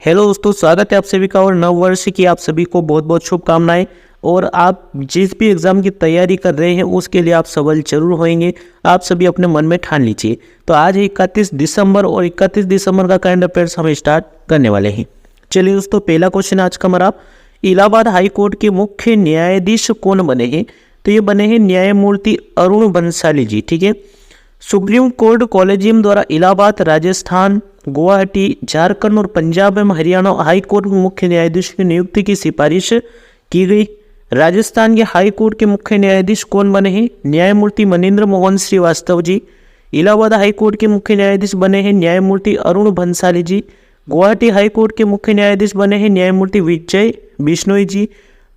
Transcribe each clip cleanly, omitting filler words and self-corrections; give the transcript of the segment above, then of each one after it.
Hello दोस्तों, स्वागत है आप सभी का और नव वर्ष की आप सभी को बहुत बहुत शुभकामनाएं। और आप जिस भी एग्ज़ाम की तैयारी कर रहे हैं उसके लिए आप सफल जरूर होंगे। आप सभी अपने मन में ठान लीजिए। तो आज 31 दिसंबर और 31 दिसंबर का करंट अफेयर्स हम स्टार्ट करने वाले हैं। चलिए दोस्तों, पहला क्वेश्चन आज का हमारा, इलाहाबाद हाई कोर्ट के मुख्य न्यायाधीश कौन बने हैं? तो ये बने हैं न्यायमूर्ति अरुण बंसाली जी। ठीक है। सुप्रीम कोर्ट कॉलेजियम द्वारा इलाहाबाद, राजस्थान, गुवाहाटी, झारखंड और पंजाब एवं हरियाणा हाई कोर्ट में मुख्य न्यायाधीश की नियुक्ति की सिफारिश की गई। राजस्थान के हाई कोर्ट के मुख्य न्यायाधीश कौन बने हैं? न्यायमूर्ति मनिंद्र मोहन श्रीवास्तव जी। इलाहाबाद हाई कोर्ट के मुख्य न्यायाधीश बने हैं न्यायमूर्ति अरुण बंसाली जी। गुवाहाटी हाई कोर्ट के मुख्य न्यायाधीश बने हैं न्यायमूर्ति विजय बिश्नोई जी।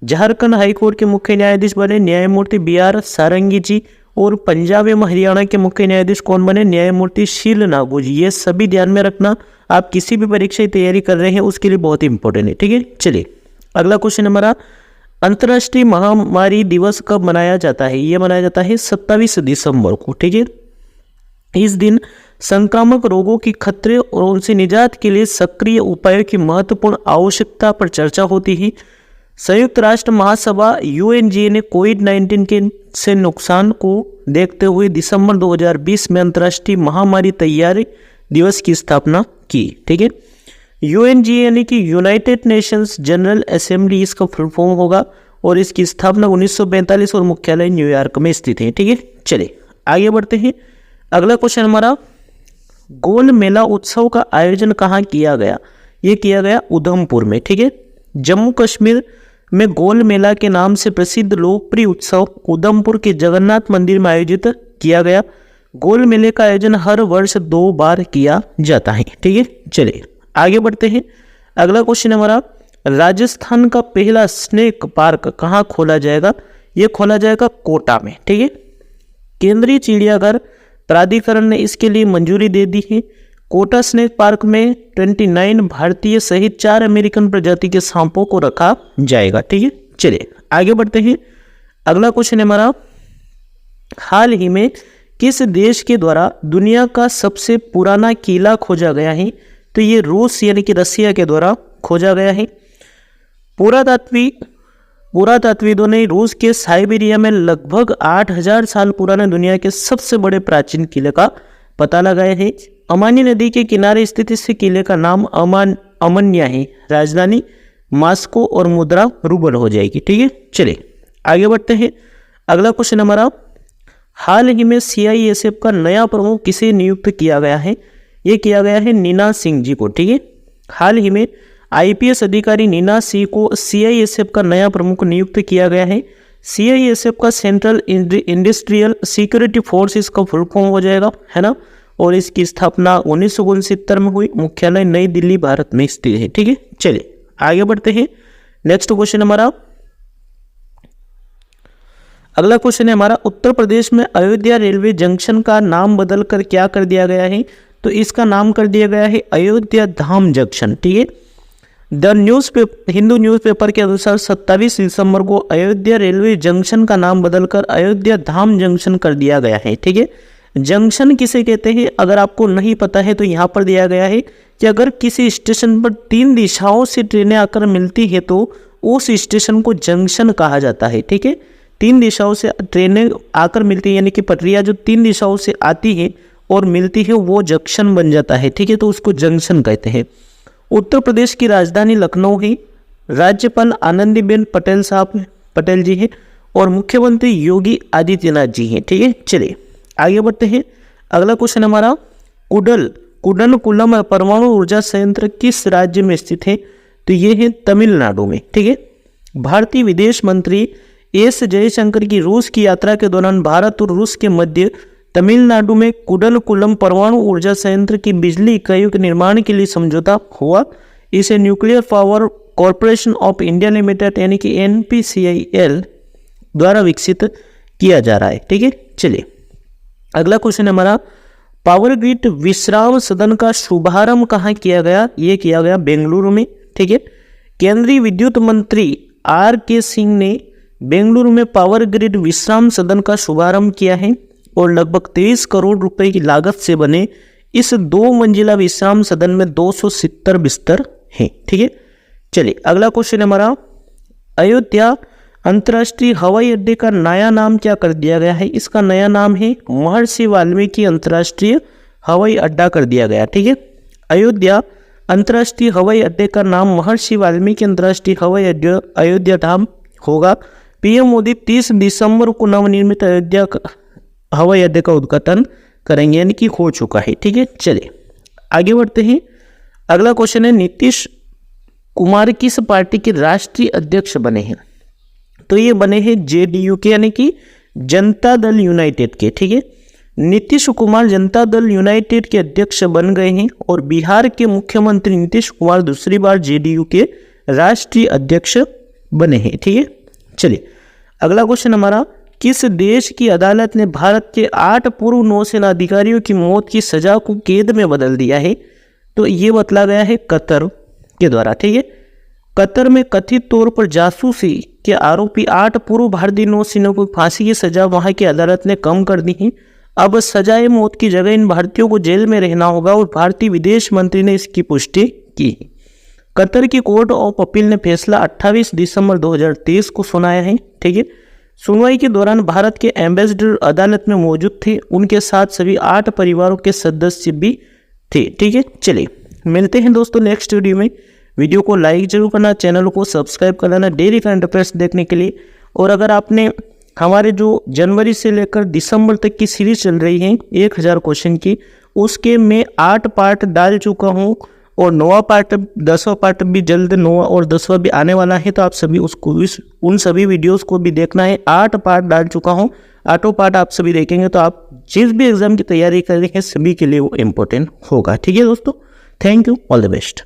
झारखंड हाई कोर्ट के मुख्य न्यायाधीश बने न्यायमूर्ति BR सारंगी जी। और पंजाब एवं हरियाणा के मुख्य न्यायाधीश कौन बने? न्यायमूर्ति शील नागू जी। ये सभी ध्यान में रखना, आप किसी भी परीक्षा की तैयारी कर रहे हैं उसके लिए बहुत ही इंपॉर्टेंट है। ठीक है। चलिए अगला क्वेश्चन हमारा, अंतर्राष्ट्रीय महामारी दिवस कब मनाया जाता है? ये मनाया जाता है 27 दिसंबर को। ठीक है। इस दिन संक्रामक रोगों की खतरे और उनसे निजात के लिए सक्रिय उपायों की महत्वपूर्ण आवश्यकता पर चर्चा होती है। संयुक्त राष्ट्र महासभा UNGA ने कोविड-19 के से नुकसान को देखते हुए दिसंबर 2020 में अंतर्राष्ट्रीय महामारी तैयारी दिवस की स्थापना की। ठीक है। UNGA यानी कि यूनाइटेड नेशंस जनरल असेंबली इसका फुल फॉर्म होगा और इसकी स्थापना 1945 और मुख्यालय न्यूयॉर्क में स्थित है। ठीक है। चलिए आगे बढ़ते हैं। अगला क्वेश्चन हमारा, गोल मेला उत्सव का आयोजन कहाँ किया गया? ये किया गया उधमपुर में। ठीक है। जम्मू कश्मीर में गोल मेला के नाम से प्रसिद्ध लोकप्रिय उत्सव उधमपुर के जगन्नाथ मंदिर में आयोजित किया गया। गोल मेले का आयोजन हर वर्ष 2 बार किया जाता है। ठीक है। चलिए आगे बढ़ते हैं। अगला क्वेश्चन हमारा, राजस्थान का पहला स्नेक पार्क कहाँ खोला जाएगा? ये खोला जाएगा कोटा में। ठीक है। केंद्रीय चिड़ियाघर प्राधिकरण ने इसके लिए मंजूरी दे दी है। कोटा स्नेक पार्क में 29 भारतीय सहित 4 अमेरिकन प्रजाति के सांपों को रखा जाएगा। ठीक है। चलिए आगे बढ़ते हैं। अगला क्वेश्चन है हमारा, हाल ही में किस देश के द्वारा दुनिया का सबसे पुराना किला खोजा गया है? तो ये रूस यानी कि रसिया के द्वारा खोजा गया है। पुरातत्वविदों ने रूस के साइबेरिया में लगभग 8000 साल पुराने दुनिया के सबसे बड़े प्राचीन किले का पता लगाया है। अमानी नदी के किनारे स्थित इस किले का नाम अमन्या है। राजधानी मास्को और मुद्रा रूबल हो जाएगी। ठीक है। चलिए आगे बढ़ते हैं। अगला क्वेश्चन हमारा, हाल ही में CISF का नया प्रमुख किसे नियुक्त किया गया है? ये किया गया है नीना सिंह जी को। ठीक है। हाल ही में IPS अधिकारी नीना सिंह को CISF का नया प्रमुख नियुक्त किया गया है। CISF का सेंट्रल इंडस्ट्रियल सिक्योरिटी फोर्स इसका फुल फॉर्म हो जाएगा, है ना। और इसकी स्थापना 1969 में हुई। मुख्यालय नई दिल्ली भारत में स्थित है। ठीक है। चलिए आगे बढ़ते हैं। नेक्स्ट क्वेश्चन हमारा, अगला क्वेश्चन है हमारा, उत्तर प्रदेश में अयोध्या रेलवे जंक्शन का नाम बदलकर क्या कर दिया गया है? तो इसका नाम कर दिया गया है अयोध्या धाम जंक्शन। ठीक है। हिंदू न्यूज़पेपर के अनुसार 27 दिसंबर को अयोध्या रेलवे जंक्शन का नाम बदलकर अयोध्या धाम जंक्शन कर दिया गया है। ठीक है। जंक्शन किसे कहते हैं? अगर आपको नहीं पता है तो यहाँ पर दिया गया है कि अगर किसी स्टेशन पर 3 दिशाओं से ट्रेनें आकर मिलती है तो उस स्टेशन को जंक्शन कहा जाता है। ठीक है। 3 दिशाओं से ट्रेनें आकर मिलती है यानी कि पटरियाँ जो 3 दिशाओं से आती है और मिलती है वो जंक्शन बन जाता है। ठीक है। तो उसको जंक्शन कहते हैं। उत्तर प्रदेश की राजधानी लखनऊ है। राज्यपाल आनंदीबेन पटेल जी हैं और मुख्यमंत्री योगी आदित्यनाथ जी हैं। ठीक है। चलिए आगे बढ़ते हैं। अगला क्वेश्चन हमारा, कुडनकुलम परमाणु ऊर्जा संयंत्र किस राज्य में स्थित है? तो ये है तमिलनाडु में। ठीक है। भारतीय विदेश मंत्री S जयशंकर की रूस की यात्रा के दौरान भारत और रूस के मध्य तमिलनाडु में कुडनकुलम परमाणु ऊर्जा संयंत्र की बिजली इकाइयों के निर्माण के लिए समझौता हुआ। इसे nuclear power corporation of India limited यानी कि NPCIL द्वारा विकसित किया जा रहा है। ठीक है। चलिए अगला क्वेश्चन हमारा, पावर ग्रिड विश्राम सदन का शुभारंभ कहाँ किया गया? ये किया गया बेंगलुरु में। ठीक है। केंद्रीय विद्युत मंत्री RK सिंह ने बेंगलुरु में पावर ग्रिड विश्राम सदन का शुभारंभ किया है और लगभग 23 करोड़ रुपए की लागत से बने इस 2 मंजिला विश्राम सदन में 270 बिस्तर हैं। ठीक है, चलिए अगला क्वेश्चन हमारा, अयोध्या अंतर्राष्ट्रीय हवाई अड्डे का नया नाम क्या कर दिया गया है? इसका नया नाम है महर्षि वाल्मीकि अंतर्राष्ट्रीय हवाई अड्डा कर दिया गया। ठीक है, अयोध्या अंतर्राष्ट्रीय हवाई अड्डे का नाम महर्षि वाल्मीकि अंतर्राष्ट्रीय हवाई अड्डा अयोध्या धाम होगा। पीएम मोदी 30 दिसंबर को नवनिर्मित अयोध्या हवाई अड्डे का उद्घाटन करेंगे, यानी कि हो चुका है। ठीक है, चलिए आगे बढ़ते हैं। अगला क्वेश्चन है, नीतीश कुमार किस पार्टी के राष्ट्रीय अध्यक्ष बने हैं? तो ये बने हैं जेडीयू के, यानी कि जनता दल यूनाइटेड के। ठीक है, नीतीश कुमार जनता दल यूनाइटेड के अध्यक्ष बन गए हैं और बिहार के मुख्यमंत्री नीतीश कुमार दूसरी बार जेडीयू के राष्ट्रीय अध्यक्ष बने हैं। ठीक है, चलिए अगला क्वेश्चन हमारा, किस देश की अदालत ने भारत के 8 पूर्व नौसेना अधिकारियों की मौत की सजा को कैद में बदल दिया है? तो ये बतला गया है कतर के द्वारा। ठीक है, कतर में कथित तौर पर जासूसी के आरोपी 8 पूर्व भारतीय नौसेना को फांसी की सजा वहां की अदालत ने कम कर दी है। अब सजाए मौत की जगह इन भारतीयों को जेल में रहना होगा और भारतीय विदेश मंत्री ने इसकी पुष्टि की है। कतर की कोर्ट ऑफ अपील ने फैसला 28 दिसंबर 2023 को सुनाया है। ठीक है, सुनवाई के दौरान भारत के एम्बेसडर अदालत में मौजूद थे, उनके साथ सभी 8 परिवारों के सदस्य भी थे। ठीक है, चलिए मिलते हैं दोस्तों नेक्स्ट वीडियो में। वीडियो को लाइक जरूर करना, चैनल को सब्सक्राइब कर लेना डेली करंट अफेयर्स देखने के लिए। और अगर आपने हमारे जो जनवरी से लेकर दिसंबर तक की सीरीज चल रही है 1000 क्वेश्चन की, उसके मैं 8 पार्ट डाल चुका हूँ और 9वां पार्ट 10वां पार्ट भी जल्द 9वां और 10वां भी आने वाला है, तो आप सभी उसको उन सभी वीडियोस को भी देखना है। 8 पार्ट डाल चुका हूँ, 8 पार्ट आप सभी देखेंगे तो आप जिस भी एग्जाम की तैयारी कर रहे हैं सभी के लिए वो इम्पोर्टेंट होगा। ठीक है दोस्तों, thank you, all the best.